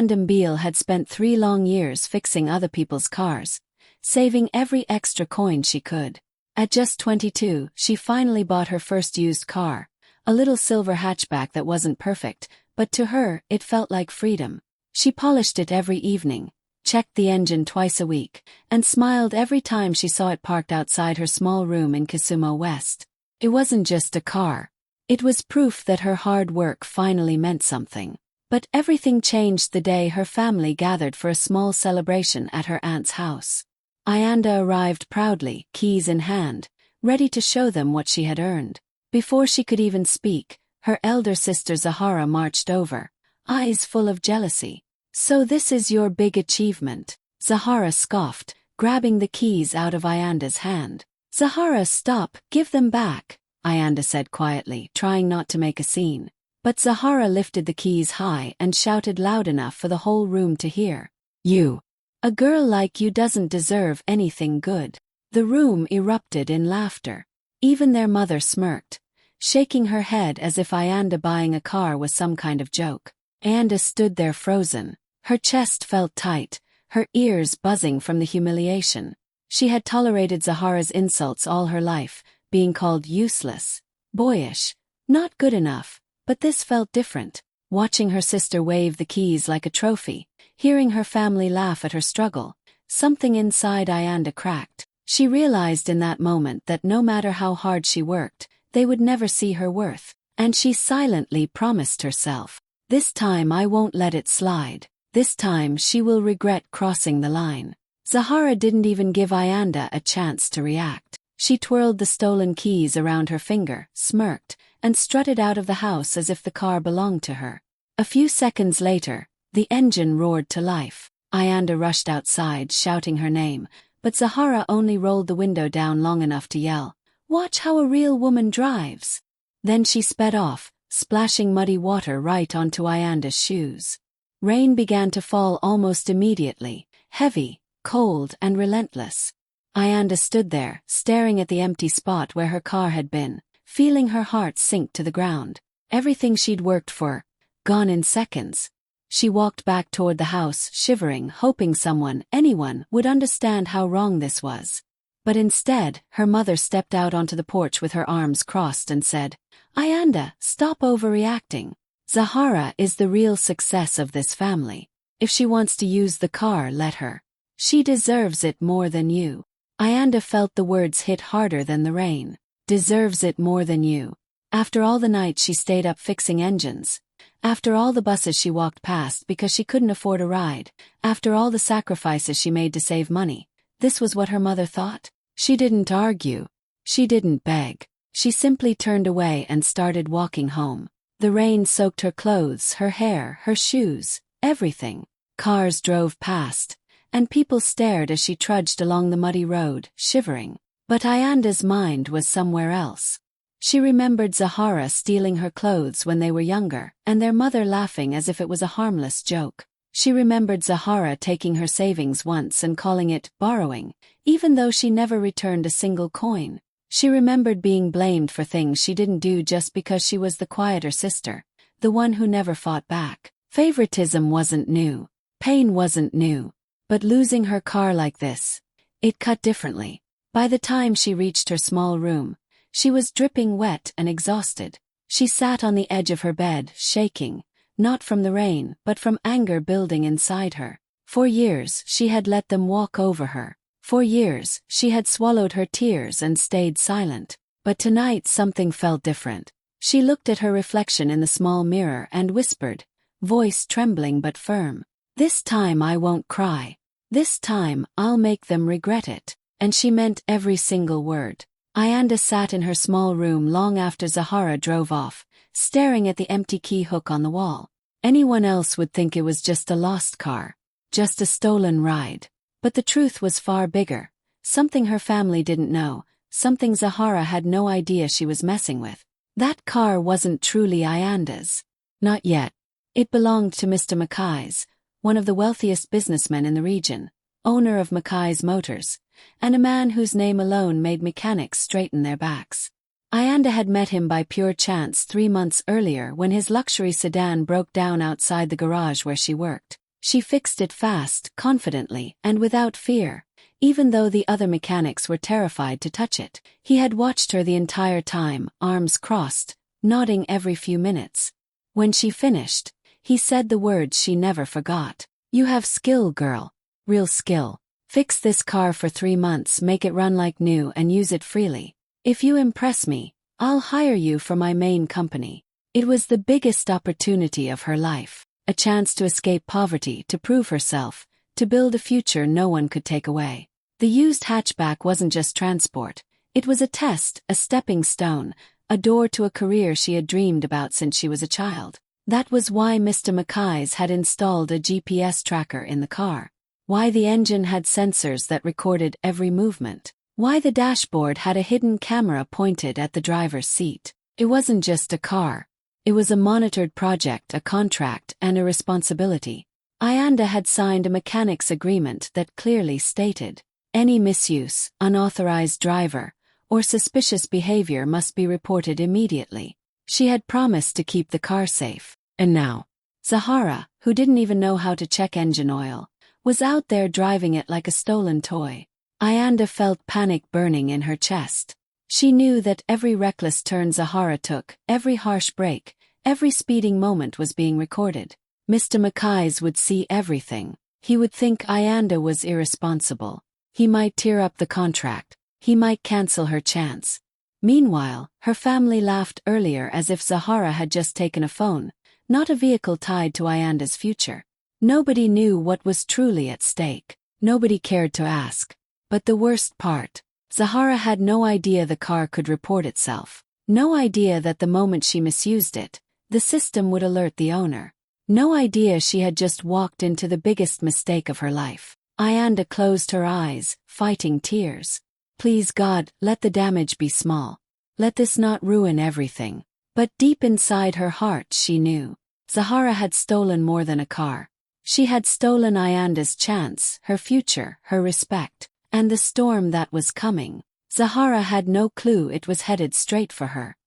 Ayanda Beale had spent 3 long years fixing other people's cars, saving every extra coin she could. At just 22, she finally bought her first used car, a little silver hatchback that wasn't perfect, but to her, it felt like freedom. She polished it every evening, checked the engine twice a week, and smiled every time she saw it parked outside her small room in Kisumu West. It wasn't just a car. It was proof that her hard work finally meant something. But everything changed the day her family gathered for a small celebration at her aunt's house. Ayanda arrived proudly, keys in hand, ready to show them what she had earned. Before she could even speak, her elder sister Zahara marched over, eyes full of jealousy. "So this is your big achievement," Zahara scoffed, grabbing the keys out of Ayanda's hand. "Zahara, stop, give them back," Ayanda said quietly, trying not to make a scene. But Zahara lifted the keys high and shouted loud enough for the whole room to hear. "You! A girl like you doesn't deserve anything good." The room erupted in laughter. Even their mother smirked, shaking her head as if Ayanda buying a car was some kind of joke. Ayanda stood there frozen. Her chest felt tight, her ears buzzing from the humiliation. She had tolerated Zahara's insults all her life, being called useless, boyish, not good enough, but this felt different. Watching her sister wave the keys like a trophy, hearing her family laugh at her struggle, something inside Ayanda cracked. She realized in that moment that no matter how hard she worked, they would never see her worth, and she silently promised herself, "This time I won't let it slide. This time she will regret crossing the line." Zahara didn't even give Ayanda a chance to react. She twirled the stolen keys around her finger, smirked, and strutted out of the house as if the car belonged to her. A few seconds later, the engine roared to life. Ayanda rushed outside, shouting her name, but Zahara only rolled the window down long enough to yell, "Watch how a real woman drives." Then she sped off, splashing muddy water right onto Ayanda's shoes. Rain began to fall almost immediately, heavy, cold, and relentless. Ayanda stood there, staring at the empty spot where her car had been, feeling her heart sink to the ground. Everything she'd worked for, gone in seconds. She walked back toward the house, shivering, hoping someone, anyone, would understand how wrong this was. But instead, her mother stepped out onto the porch with her arms crossed and said, "Ayanda, stop overreacting. Zahara is the real success of this family. If she wants to use the car, let her. She deserves it more than you." Ayanda felt the words hit harder than the rain. Deserves it more than you. After all the nights she stayed up fixing engines, after all the buses she walked past because she couldn't afford a ride, after all the sacrifices she made to save money, this was what her mother thought? She didn't argue. She didn't beg. She simply turned away and started walking home. The rain soaked her clothes, her hair, her shoes, everything. Cars drove past, and people stared as she trudged along the muddy road, shivering. But Ayanda's mind was somewhere else. She remembered Zahara stealing her clothes when they were younger, and their mother laughing as if it was a harmless joke. She remembered Zahara taking her savings once and calling it borrowing, even though she never returned a single coin. She remembered being blamed for things she didn't do just because she was the quieter sister, the one who never fought back. Favoritism wasn't new. Pain wasn't new. But losing her car like this, it cut differently. By the time she reached her small room, she was dripping wet and exhausted. She sat on the edge of her bed, shaking, not from the rain, but from anger building inside her. For years, she had let them walk over her. For years, she had swallowed her tears and stayed silent. But tonight something felt different. She looked at her reflection in the small mirror and whispered, voice trembling but firm, "This time I won't cry. This time I'll make them regret it." And she meant every single word. Ayanda sat in her small room long after Zahara drove off, staring at the empty key hook on the wall. Anyone else would think it was just a lost car, just a stolen ride. But the truth was far bigger, something her family didn't know, something Zahara had no idea she was messing with. That car wasn't truly Ayanda's. Not yet. It belonged to Mr. Mackay's, one of the wealthiest businessmen in the region, owner of Mackay's Motors, and a man whose name alone made mechanics straighten their backs. Ayanda had met him by pure chance 3 months earlier when his luxury sedan broke down outside the garage where she worked. She fixed it fast, confidently, and without fear, even though the other mechanics were terrified to touch it. He had watched her the entire time, arms crossed, nodding every few minutes. When she finished, he said the words she never forgot. "You have skill, girl. Real skill. Fix this car for 3 months, make it run like new and use it freely. If you impress me, I'll hire you for my main company." It was the biggest opportunity of her life. A chance to escape poverty, to prove herself, to build a future no one could take away. The used hatchback wasn't just transport. It was a test, a stepping stone, a door to a career she had dreamed about since she was a child. That was why Mr. Mackay's had installed a GPS tracker in the car. Why the engine had sensors that recorded every movement. Why the dashboard had a hidden camera pointed at the driver's seat. It wasn't just a car. It was a monitored project, a contract, and a responsibility. Ayanda had signed a mechanic's agreement that clearly stated, any misuse, unauthorized driver, or suspicious behavior must be reported immediately. She had promised to keep the car safe. And now, Zahara, who didn't even know how to check engine oil, was out there driving it like a stolen toy. Ayanda felt panic burning in her chest. She knew that every reckless turn Zahara took, every harsh break, every speeding moment was being recorded. Mr. Mackay's would see everything. He would think Ayanda was irresponsible. He might tear up the contract. He might cancel her chance. Meanwhile, her family laughed earlier as if Zahara had just taken a phone, not a vehicle tied to Ayanda's future. Nobody knew what was truly at stake. Nobody cared to ask. But the worst part, Zahara had no idea the car could report itself. No idea that the moment she misused it, the system would alert the owner. No idea she had just walked into the biggest mistake of her life. Ayanda closed her eyes, fighting tears. Please God, let the damage be small. Let this not ruin everything. But deep inside her heart she knew. Zahara had stolen more than a car. She had stolen Ayanda's chance, her future, her respect. And the storm that was coming. Zahara had no clue it was headed straight for her.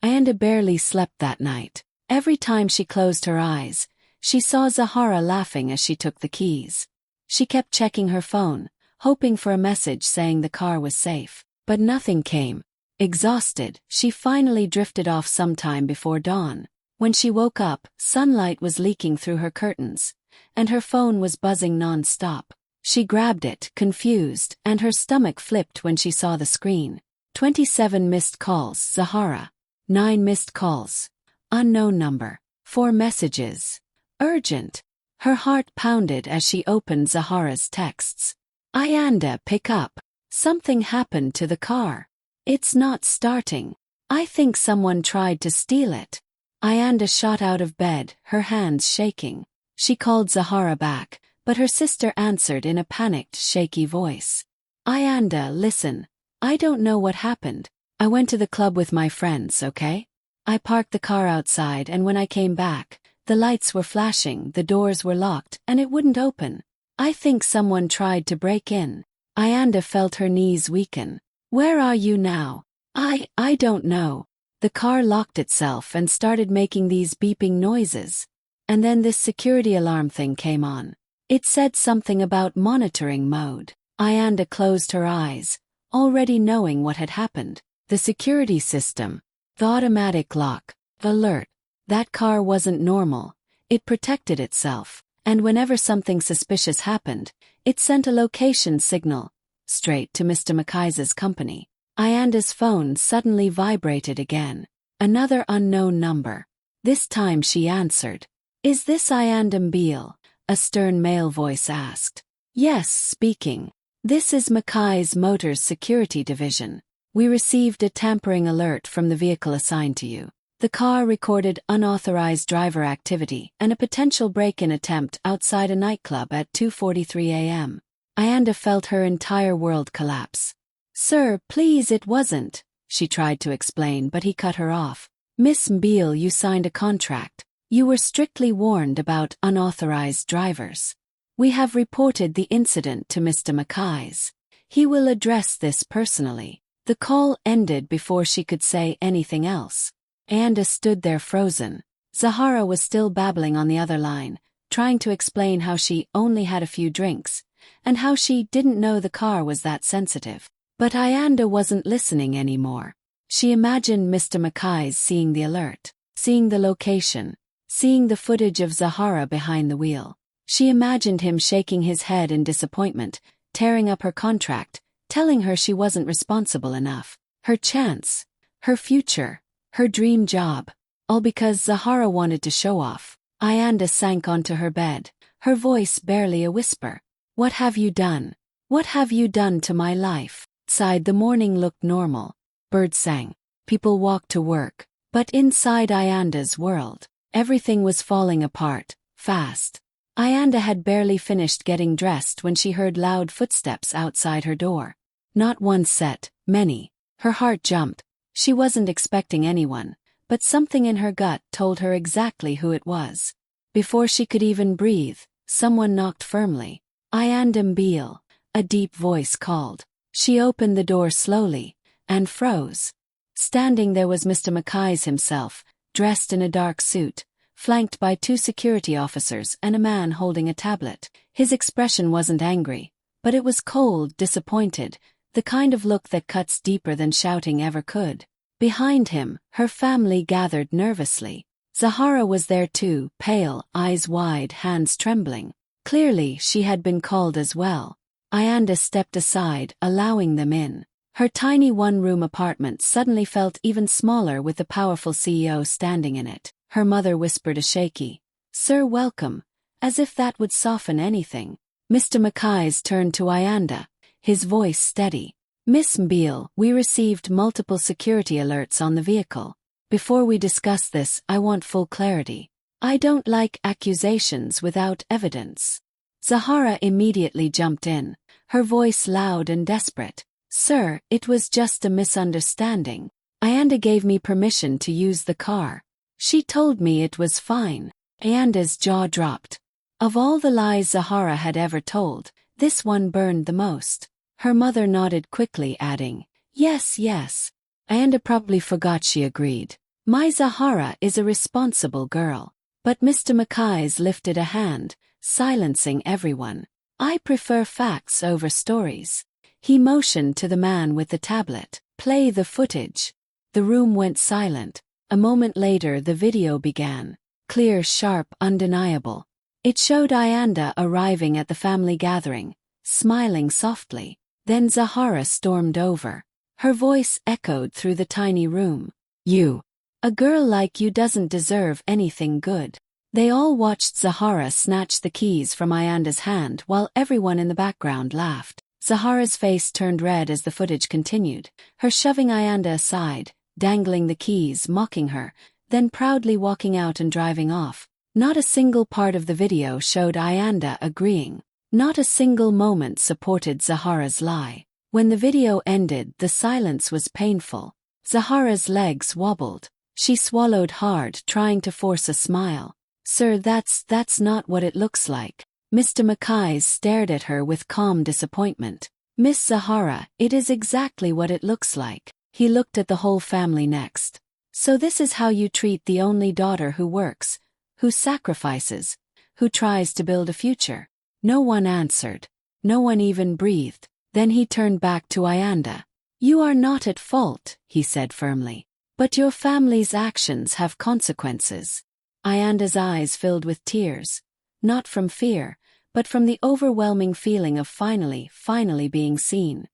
Ayanda barely slept that night. Every time she closed her eyes, she saw Zahara laughing as she took the keys. She kept checking her phone, hoping for a message saying the car was safe. But nothing came. Exhausted, she finally drifted off sometime before dawn. When she woke up, sunlight was leaking through her curtains, and her phone was buzzing non-stop. She grabbed it, confused, and her stomach flipped when she saw the screen. 27 missed calls, Zahara. 9 missed calls. Unknown number. 4 messages. Urgent. Her heart pounded as she opened Zahara's texts. Ayanda, pick up. Something happened to the car. It's not starting. I think someone tried to steal it. Ayanda shot out of bed, her hands shaking. She called Zahara back, but her sister answered in a panicked, shaky voice. Ayanda, listen. I don't know what happened. I went to the club with my friends, okay? I parked the car outside and when I came back, the lights were flashing, the doors were locked, and it wouldn't open. I think someone tried to break in. Ayanda felt her knees weaken. Where are you now? I don't know. The car locked itself and started making these beeping noises. And then this security alarm thing came on. It said something about monitoring mode. Ayanda closed her eyes, already knowing what had happened. The security system. The automatic lock. Alert. That car wasn't normal. It protected itself, and whenever something suspicious happened, it sent a location signal, straight to Mr. Mackay's company. Ayanda's phone suddenly vibrated again. Another unknown number. This time she answered. Is this Ayanda Mbeel? A stern male voice asked. Yes, speaking. This is Mackay's Motors Security Division. We received a tampering alert from the vehicle assigned to you. The car recorded unauthorized driver activity and a potential break-in attempt outside a nightclub at 2:43 a.m. Ayanda felt her entire world collapse. Sir, please, it wasn't, she tried to explain, but he cut her off. Miss Mbeel, you signed a contract. You were strictly warned about unauthorized drivers. We have reported the incident to Mr. Mackay's. He will address this personally. The call ended before she could say anything else. Ayanda stood there frozen. Zahara was still babbling on the other line, trying to explain how she only had a few drinks, and how she didn't know the car was that sensitive. But Ayanda wasn't listening anymore. She imagined Mr. Mackay's seeing the alert, seeing the location, seeing the footage of Zahara behind the wheel. She imagined him shaking his head in disappointment, tearing up her contract, telling her she wasn't responsible enough. Her chance, her future, her dream job, all because Zahara wanted to show off. Ayanda sank onto her bed, her voice barely a whisper. "What have you done? What have you done to my life?" Outside, the morning looked normal. Birds sang. People walked to work. But inside Ayanda's world, everything was falling apart, fast. Ayanda had barely finished getting dressed when she heard loud footsteps outside her door. Not one set, many. Her heart jumped. She wasn't expecting anyone, but something in her gut told her exactly who it was. Before she could even breathe, someone knocked firmly. "Ayanda Mbeel," a deep voice called. She opened the door slowly, and froze. Standing there was Mr. Mackay himself, dressed in a dark suit, flanked by 2 security officers and a man holding a tablet. His expression wasn't angry, but it was cold, disappointed, the kind of look that cuts deeper than shouting ever could. Behind him, her family gathered nervously. Zahara was there too, pale, eyes wide, hands trembling. Clearly, she had been called as well. Ayanda stepped aside, allowing them in. Her tiny one-room apartment suddenly felt even smaller with the powerful CEO standing in it. Her mother whispered a shaky, "Sir, welcome," as if that would soften anything. Mr. Mackay turned to Ayanda, his voice steady. "Miss Mbeel, we received multiple security alerts on the vehicle. Before we discuss this, I want full clarity. I don't like accusations without evidence." Zahara immediately jumped in, her voice loud and desperate. "Sir, it was just a misunderstanding. Ayanda gave me permission to use the car. She told me it was fine." Ayanda's jaw dropped. Of all the lies Zahara had ever told, this one burned the most. Her mother nodded quickly, adding, "Yes, yes." Ayanda probably forgot she agreed. "My Zahara is a responsible girl." But Mr. Mackay lifted a hand, silencing everyone. "I prefer facts over stories." He motioned to the man with the tablet. "Play the footage." The room went silent. A moment later the video began. Clear, sharp, undeniable. It showed Ayanda arriving at the family gathering, smiling softly. Then Zahara stormed over. Her voice echoed through the tiny room. "You. A girl like you doesn't deserve anything good." They all watched Zahara snatch the keys from Ayanda's hand while everyone in the background laughed. Zahara's face turned red as the footage continued, her shoving Ayanda aside, dangling the keys, mocking her, then proudly walking out and driving off. Not a single part of the video showed Ayanda agreeing. Not a single moment supported Zahara's lie. When the video ended, the silence was painful. Zahara's legs wobbled. She swallowed hard, trying to force a smile. "Sir, that's not what it looks like." Mr. Mackay stared at her with calm disappointment. "Miss Zahara, it is exactly what it looks like." He looked at the whole family next. "So this is how you treat the only daughter who works, who sacrifices, who tries to build a future?" No one answered. No one even breathed. Then he turned back to Ayanda. "You are not at fault," he said firmly. "But your family's actions have consequences." Ayanda's eyes filled with tears. Not from fear, but from the overwhelming feeling of finally being seen.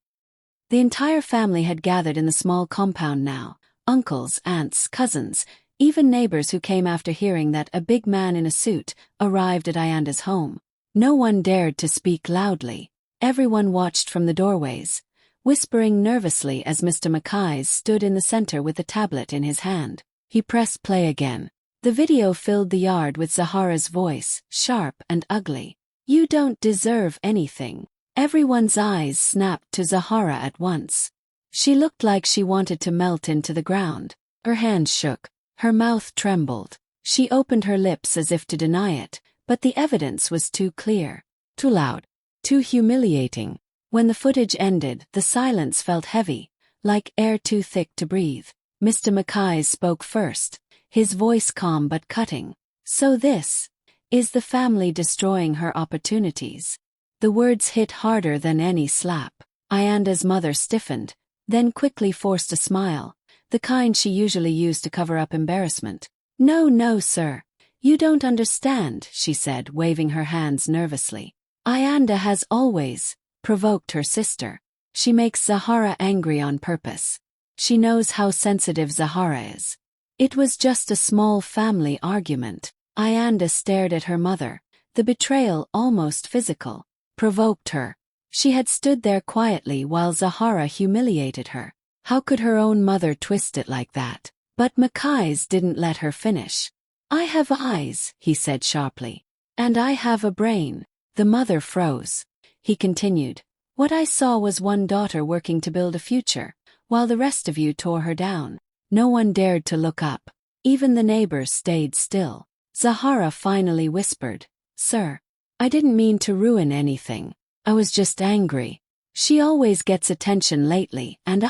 The entire family had gathered in the small compound now. Uncles, aunts, cousins, even neighbors who came after hearing that a big man in a suit arrived at Ayanda's home. No one dared to speak loudly. Everyone watched from the doorways, whispering nervously as Mr. Mackay stood in the center with the tablet in his hand. He pressed play again. The video filled the yard with Zahara's voice, sharp and ugly. "You don't deserve anything." Everyone's eyes snapped to Zahara at once. She looked like she wanted to melt into the ground. Her hands shook. Her mouth trembled. She opened her lips as if to deny it, but the evidence was too clear. Too loud. Too humiliating. When the footage ended, the silence felt heavy, like air too thick to breathe. Mr. Mackay spoke first, his voice calm but cutting. "So this Is the family destroying her opportunities? The words hit harder than any slap. Ayanda's mother stiffened, then quickly forced a smile, the kind she usually used to cover up embarrassment. No, no, sir. You don't understand, she said, waving her hands nervously. Ayanda has always provoked her sister. She makes Zahara angry on purpose. She knows how sensitive Zahara is. It was just a small family argument. Ayanda stared at her mother, the betrayal almost physical. Provoked her. She had stood there quietly while Zahara humiliated her. How could her own mother twist it like that? But Mackay's didn't let her finish. I have eyes, he said sharply. And I have a brain. The mother froze. He continued. What I saw was one daughter working to build a future, while the rest of you tore her down. No one dared to look up. Even the neighbors stayed still. Zahara finally whispered, Sir, I didn't mean to ruin anything. I was just angry. She always gets attention lately, and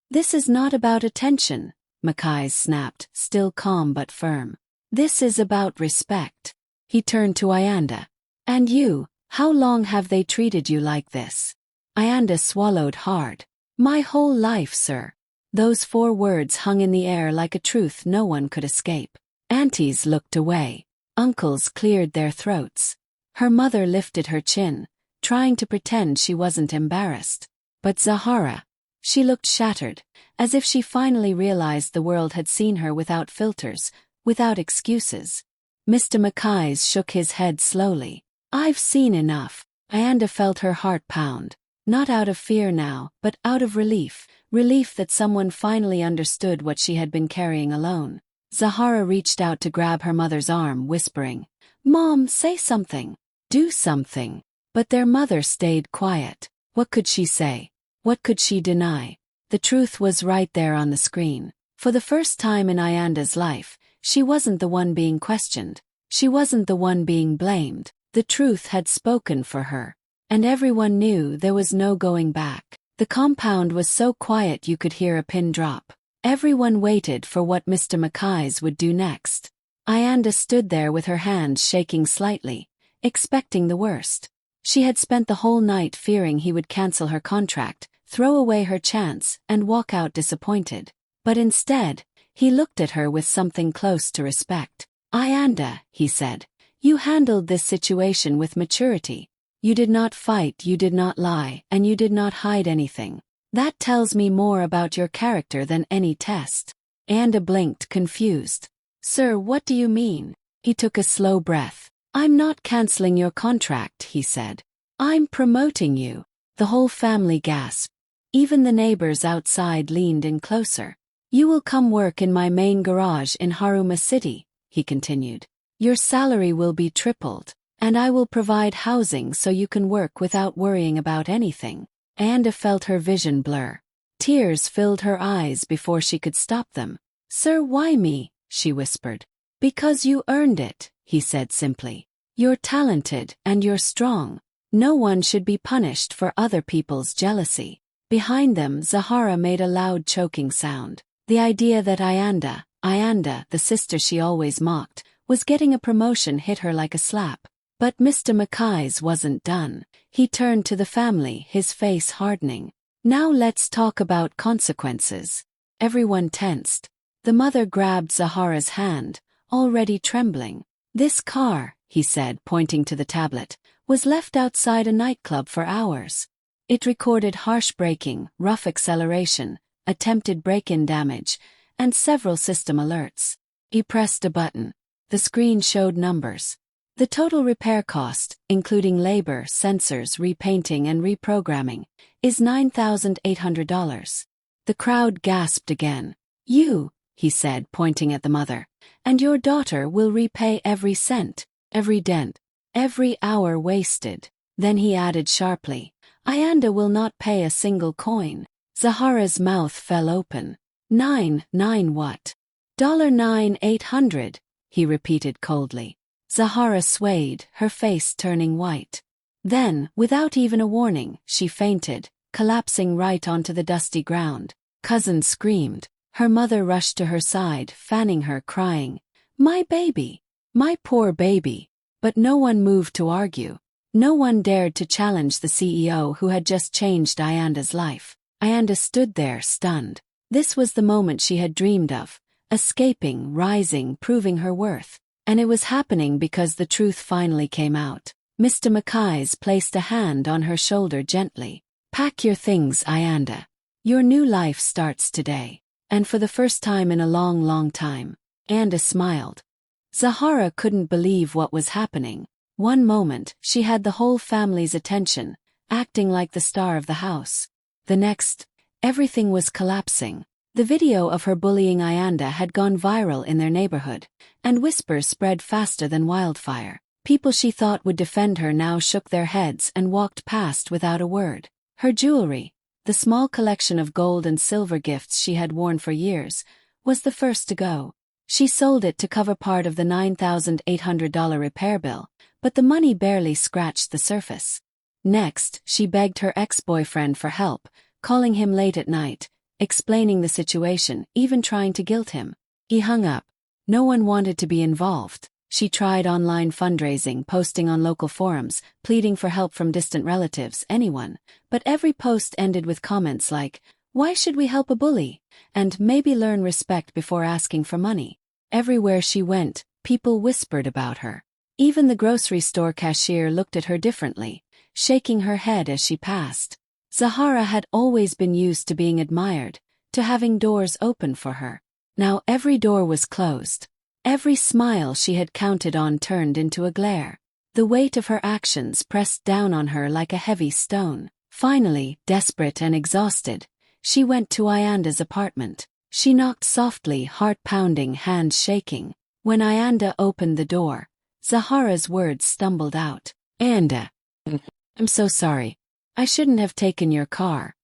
This is not about attention, Mackay snapped, still calm but firm. This is about respect. He turned to Ayanda. And you, how long have they treated you like this? Ayanda swallowed hard. My whole life, sir. Those 4 words hung in the air like a truth no one could escape. Aunties looked away. Uncles cleared their throats. Her mother lifted her chin, trying to pretend she wasn't embarrassed. But Zahara, she looked shattered, as if she finally realized the world had seen her without filters, without excuses. Mr. Mackay shook his head slowly. I've seen enough. Ayanda felt her heart pound. Not out of fear now, but out of relief. Relief that someone finally understood what she had been carrying alone. Zahara reached out to grab her mother's arm, whispering, Mom, say something. Do something. But their mother stayed quiet. What could she say? What could she deny? The truth was right there on the screen. For the first time in Ayanda's life, she wasn't the one being questioned. She wasn't the one being blamed. The truth had spoken for her. And everyone knew there was no going back. The compound was so quiet you could hear a pin drop. Everyone waited for what Mr. Mackay's would do next. Ayanda stood there with her hands shaking slightly, expecting the worst. She had spent the whole night fearing he would cancel her contract, throw away her chance, and walk out disappointed. But instead, he looked at her with something close to respect. Ayanda, he said, you handled this situation with maturity. You did not fight, you did not lie, and you did not hide anything. That tells me more about your character than any test. Ayanda blinked, confused. Sir, what do you mean? He took a slow breath. I'm not canceling your contract, he said. I'm promoting you. The whole family gasped. Even the neighbors outside leaned in closer. You will come work in my main garage in Haruma City, he continued. Your salary will be tripled, and I will provide housing so you can work without worrying about anything. Ayanda felt her vision blur. Tears filled her eyes before she could stop them. Sir, why me? She whispered. Because you earned it, he said simply. You're talented and you're strong. No one should be punished for other people's jealousy. Behind them, Zahara made a loud choking sound. The idea that Ayanda, the sister she always mocked, was getting a promotion hit her like a slap. But Mr. Mackay's wasn't done. He turned to the family, his face hardening. Now let's talk about consequences. Everyone tensed. The mother grabbed Zahara's hand, already trembling. This car, he said, pointing to the tablet, was left outside a nightclub for hours. It recorded harsh braking, rough acceleration, attempted break-in damage, and several system alerts. He pressed a button. The screen showed numbers. The total repair cost, including labor, sensors, repainting and reprogramming, is $9,800. The crowd gasped again. You, he said, pointing at the mother, and your daughter will repay every cent, every dent, every hour wasted. Then he added sharply, Ayanda will not pay a single coin. Zahara's mouth fell open. Nine what? $9,800, he repeated coldly. Zahara swayed, her face turning white. Then, without even a warning, she fainted, collapsing right onto the dusty ground. Cousin screamed. Her mother rushed to her side, fanning her, crying, My baby! My poor baby! But no one moved to argue. No one dared to challenge the CEO who had just changed Ayanda's life. Ayanda stood there, stunned. This was the moment she had dreamed of. Escaping, rising, proving her worth. And it was happening because the truth finally came out. Mr. Mackay's placed a hand on her shoulder gently. "Pack your things, Ayanda. Your new life starts today." And for the first time in a long, long time, Ayanda smiled. Zahara couldn't believe what was happening. One moment, she had the whole family's attention, acting like the star of the house. The next, everything was collapsing. The video of her bullying Ayanda had gone viral in their neighborhood, and whispers spread faster than wildfire. People she thought would defend her now shook their heads and walked past without a word. Her jewelry, the small collection of gold and silver gifts she had worn for years, was the first to go. She sold it to cover part of the $9,800 repair bill, but the money barely scratched the surface. Next, she begged her ex-boyfriend for help, calling him late at night, explaining the situation, even trying to guilt him. He hung up. No one wanted to be involved. She tried online fundraising, posting on local forums, pleading for help from distant relatives, anyone, but every post ended with comments like, "Why should we help a bully?" and "Maybe learn respect before asking for money." Everywhere she went, people whispered about her. Even the grocery store cashier looked at her differently, shaking her head as she passed. Zahara had always been used to being admired, to having doors open for her. Now every door was closed. Every smile she had counted on turned into a glare. The weight of her actions pressed down on her like a heavy stone. Finally, desperate and exhausted, she went to Ayanda's apartment. She knocked softly, heart pounding, hands shaking. When Ayanda opened the door, Zahara's words stumbled out. "Ayanda, I'm so sorry. I shouldn't have taken your car.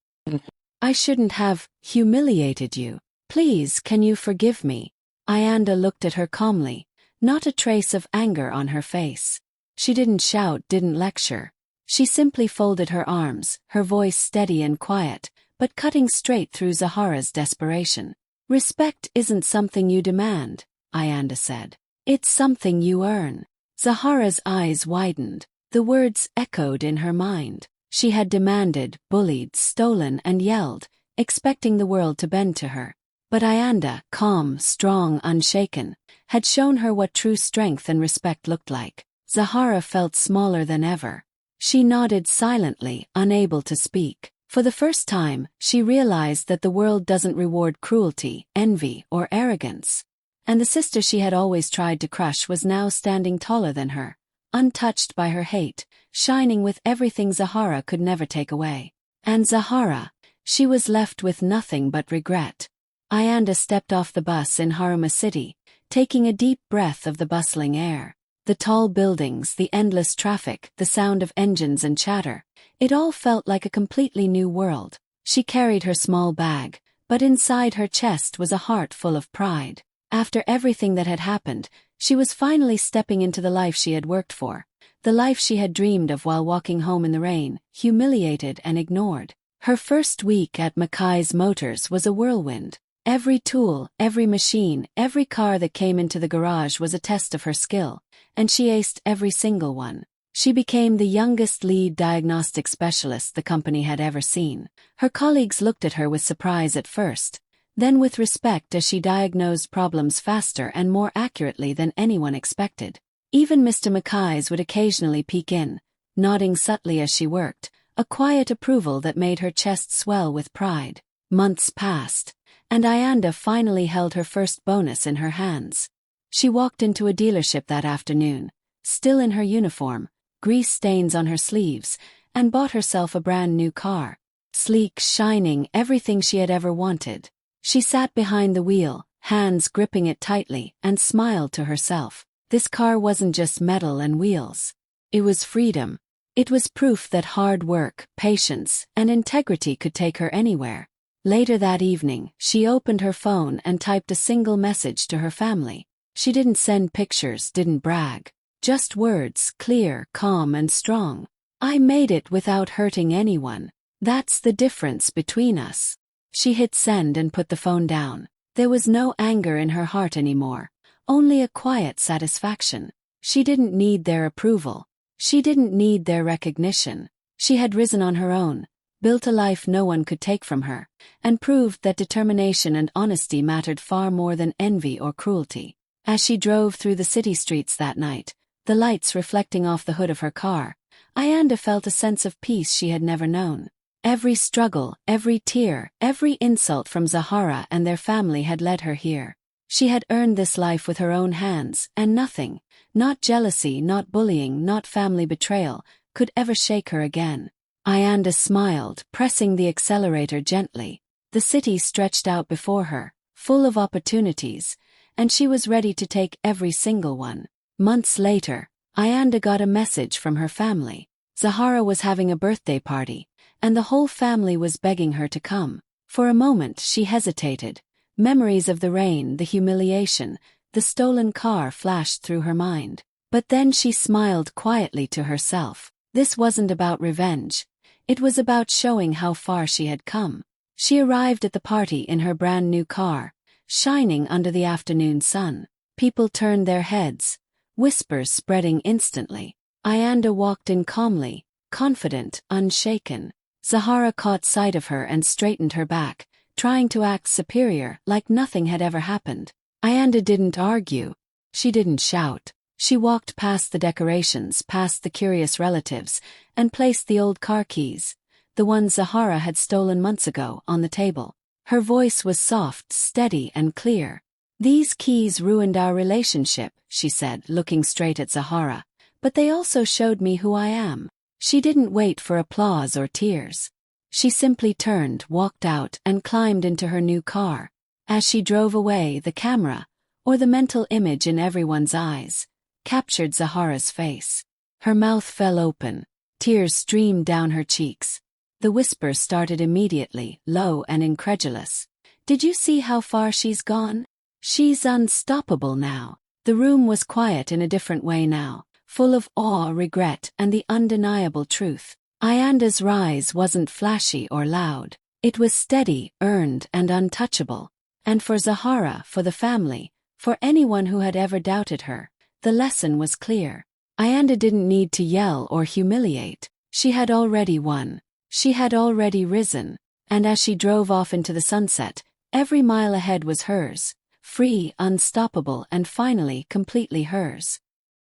I shouldn't have humiliated you. Please, can you forgive me?" Ayanda looked at her calmly, not a trace of anger on her face. She didn't shout, didn't lecture. She simply folded her arms, her voice steady and quiet, but cutting straight through Zahara's desperation. "Respect isn't something you demand," Ayanda said. "It's something you earn." Zahara's eyes widened. The words echoed in her mind. She had demanded, bullied, stolen, and yelled, expecting the world to bend to her. But Ayanda, calm, strong, unshaken, had shown her what true strength and respect looked like. Zahara felt smaller than ever. She nodded silently, unable to speak. For the first time, she realized that the world doesn't reward cruelty, envy, or arrogance. And the sister she had always tried to crush was now standing taller than her, untouched by her hate, shining with everything Zahara could never take away. And Zahara, she was left with nothing but regret. Ayanda stepped off the bus in Haruma City, taking a deep breath of the bustling air. The tall buildings, the endless traffic, the sound of engines and chatter, it all felt like a completely new world. She carried her small bag, but inside her chest was a heart full of pride. After everything that had happened, she was finally stepping into the life she had worked for, the life she had dreamed of while walking home in the rain, humiliated and ignored. Her first week at Mackay's Motors was a whirlwind. Every tool, every machine, every car that came into the garage was a test of her skill, and she aced every single one. She became the youngest lead diagnostic specialist the company had ever seen. Her colleagues looked at her with surprise at first, then with respect as she diagnosed problems faster and more accurately than anyone expected. Even Mr. Mackay's would occasionally peek in, nodding subtly as she worked, a quiet approval that made her chest swell with pride. Months passed, and Ayanda finally held her first bonus in her hands. She walked into a dealership that afternoon, still in her uniform, grease stains on her sleeves, and bought herself a brand new car. Sleek, shining, everything she had ever wanted. She sat behind the wheel, hands gripping it tightly, and smiled to herself. This car wasn't just metal and wheels. It was freedom. It was proof that hard work, patience, and integrity could take her anywhere. Later that evening, she opened her phone and typed a single message to her family. She didn't send pictures, didn't brag. Just words, clear, calm, and strong. "I made it without hurting anyone. That's the difference between us." She hit send and put the phone down. There was no anger in her heart anymore, only a quiet satisfaction. She didn't need their approval. She didn't need their recognition. She had risen on her own, built a life no one could take from her, and proved that determination and honesty mattered far more than envy or cruelty. As she drove through the city streets that night, the lights reflecting off the hood of her car, Ayanda felt a sense of peace she had never known. Every struggle, every tear, every insult from Zahara and their family had led her here. She had earned this life with her own hands, and nothing, not jealousy, not bullying, not family betrayal, could ever shake her again. Ayanda smiled, pressing the accelerator gently. The city stretched out before her, full of opportunities, and she was ready to take every single one. Months later, Ayanda got a message from her family. Zahara was having a birthday party, and the whole family was begging her to come. For a moment she hesitated. Memories of the rain, the humiliation, the stolen car flashed through her mind. But then she smiled quietly to herself. This wasn't about revenge. It was about showing how far she had come. She arrived at the party in her brand new car, shining under the afternoon sun. People turned their heads, whispers spreading instantly. Ayanda walked in calmly, confident, unshaken. Zahara caught sight of her and straightened her back, trying to act superior, like nothing had ever happened. Ayanda didn't argue. She didn't shout. She walked past the decorations, past the curious relatives, and placed the old car keys, the ones Zahara had stolen months ago, on the table. Her voice was soft, steady, and clear. "These keys ruined our relationship," she said, looking straight at Zahara, "but they also showed me who I am." She didn't wait for applause or tears. She simply turned, walked out, and climbed into her new car. As she drove away, the camera, or the mental image in everyone's eyes, captured Zahara's face. Her mouth fell open. Tears streamed down her cheeks. The whisper started immediately, low and incredulous. "Did you see how far she's gone? She's unstoppable now." The room was quiet in a different way now, full of awe, regret, and the undeniable truth. Ayanda's rise wasn't flashy or loud. It was steady, earned, and untouchable. And for Zahara, for the family, for anyone who had ever doubted her, the lesson was clear. Ayanda didn't need to yell or humiliate. She had already won. She had already risen. And as she drove off into the sunset, every mile ahead was hers, free, unstoppable, and finally completely hers.